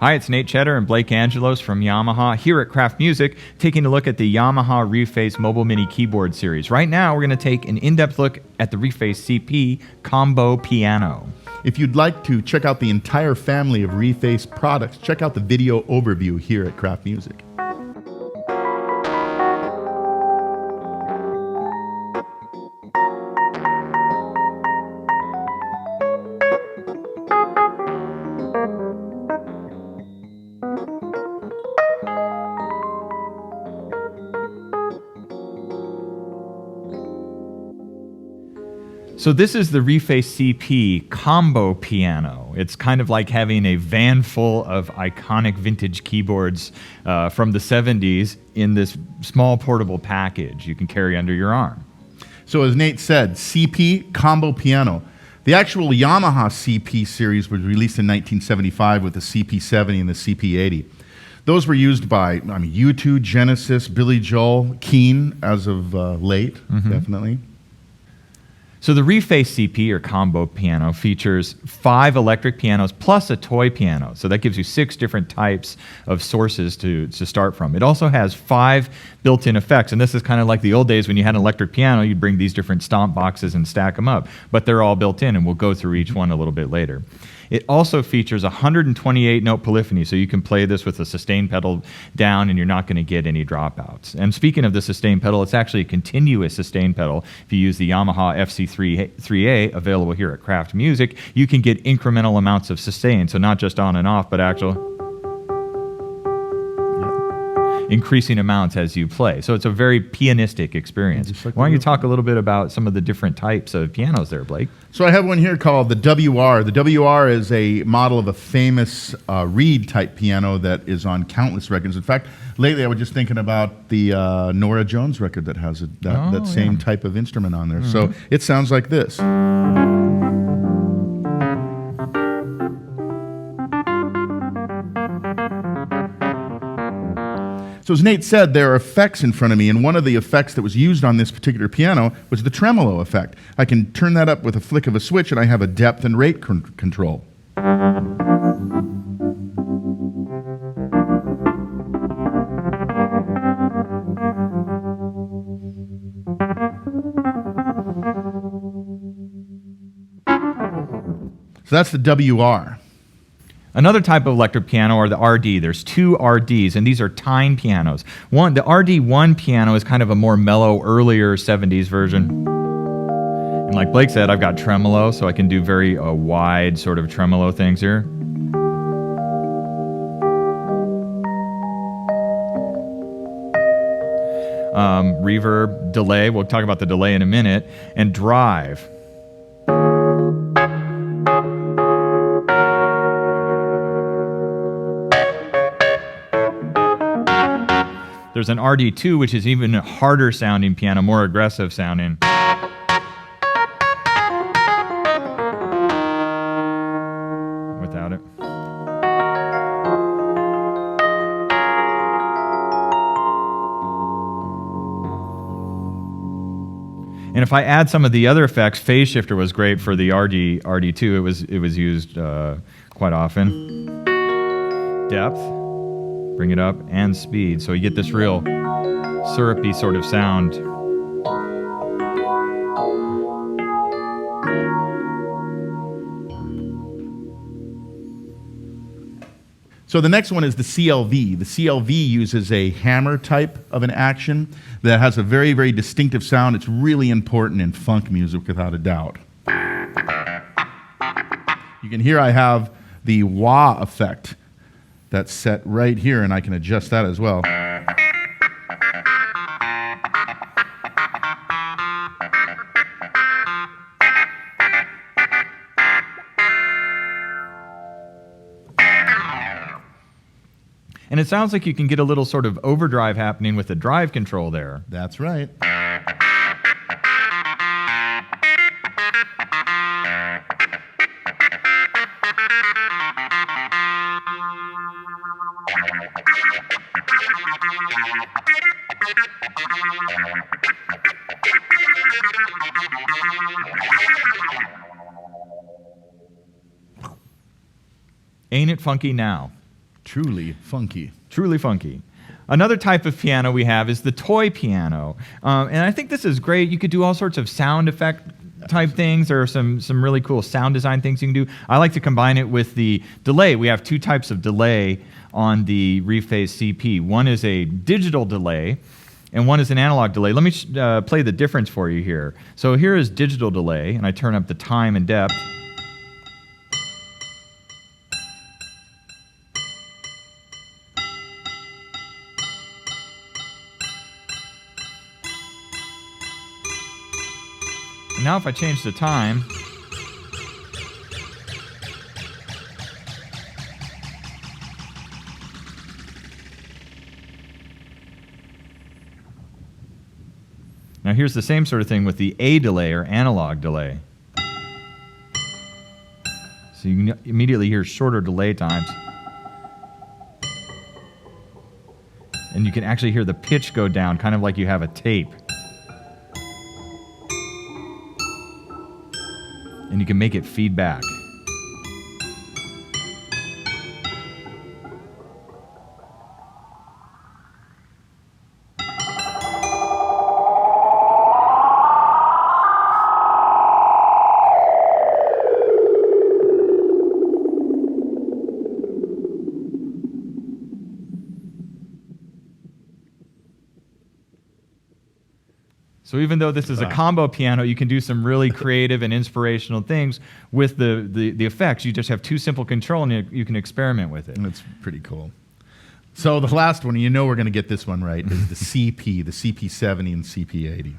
Hi, it's Nate Tschetter and Blake Angelos from Yamaha here at Kraft Music, taking a look at the Yamaha Reface Mobile Mini Keyboard Series. Right now, we're going to take an in-depth look at the Reface CP Combo Piano. If you'd like to check out the entire family of Reface products, check out the video overview here at Kraft Music. So this is the Reface CP Combo Piano. It's kind of like having a van full of iconic vintage keyboards from the 70s in this small portable package you can carry under your arm. So as Nate said, CP Combo Piano. The actual Yamaha CP series was released in 1975 with the CP70 and the CP80. Those were used by U2, Genesis, Billy Joel, Keen as of late, definitely. So the Reface CP, or Combo Piano, features 5 electric pianos plus a toy piano. So that gives you 6 different types of sources to start from. It also has 5 built-in effects, and this is kind of like the old days when you had an electric piano, you'd bring these different stomp boxes and stack them up. But they're all built in, and we'll go through each one a little bit later. It also features 128-note polyphony, so you can play this with a sustain pedal down and you're not going to get any dropouts. And speaking of the sustain pedal, it's actually a continuous sustain pedal. If you use the Yamaha FC3A, available here at Kraft Music, you can get incremental amounts of sustain, so not just on and off, but actual increasing amounts as you play. So it's a very pianistic experience. Why don't you talk a little bit about some of the different types of pianos there, Blake? So I have one here called the WR. The WR is a model of a famous reed-type piano that is on countless records. In fact, lately I was just thinking about the Norah Jones record that has that same type of instrument on there. So it sounds like this. So as Nate said, there are effects in front of me, and one of the effects that was used on this particular piano was the tremolo effect. I can turn that up with a flick of a switch, and I have a depth and rate control. So that's the WR. Another type of electric piano are the RD. There's 2 RDs, and these are time pianos. The RD1 piano is kind of a more mellow, earlier 70s version. And like Blake said, I've got tremolo, so I can do very wide sort of tremolo things here. Reverb, delay, we'll talk about the delay in a minute, and drive. There's an RD2, which is even a harder sounding piano, more aggressive sounding. Without it. And if I add some of the other effects, phase shifter was great for the RD2. It was used quite often. Depth. Bring it up, and speed. So you get this real syrupy sort of sound. So the next one is the CLV. The CLV uses a hammer type of an action that has a very, very distinctive sound. It's really important in funk music, without a doubt. You can hear I have the wah effect. That's set right here, and I can adjust that as well. And it sounds like you can get a little sort of overdrive happening with the drive control there. That's right. Ain't it funky now? Truly funky. Truly funky. Another type of piano we have is the toy piano. And I think this is great. You could do all sorts of sound effect type things. There are some really cool sound design things you can do. I like to combine it with the delay. We have two types of delay on the Reface CP. One is a digital delay, and one is an analog delay. Let me play the difference for you here. So here is digital delay, and I turn up the time and depth. And now if I change the time, now here's the same sort of thing with the A delay or analog delay. So you can immediately hear shorter delay times. And you can actually hear the pitch go down, kind of like you have a tape. And you can make it feedback. So even though this is a combo piano, you can do some really creative and inspirational things with the effects. You just have two simple control, and you can experiment with it. That's pretty cool. So the last one, you know we're going to get this one right, is the CP, the CP70 and CP80.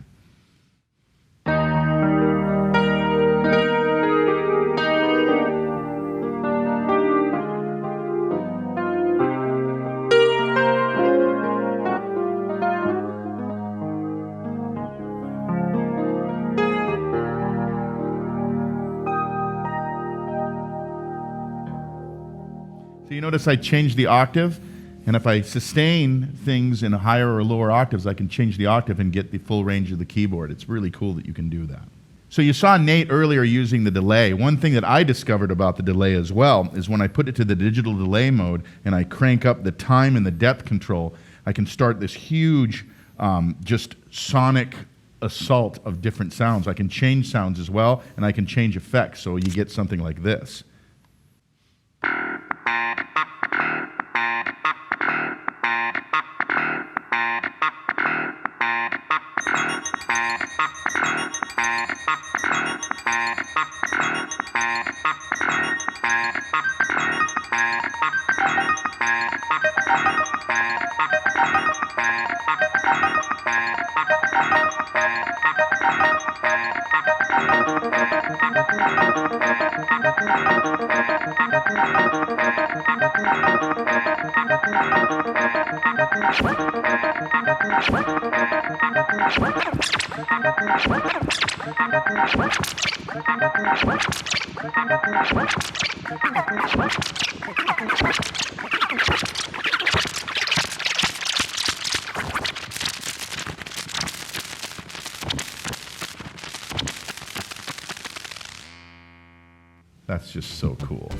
So you notice I changed the octave, and if I sustain things in higher or lower octaves, I can change the octave and get the full range of the keyboard. It's really cool that you can do that. So you saw Nate earlier using the delay. One thing that I discovered about the delay as well is when I put it to the digital delay mode and I crank up the time and the depth control, I can start this huge just sonic assault of different sounds. I can change sounds as well, and I can change effects, so you get something like this. That's just so cool.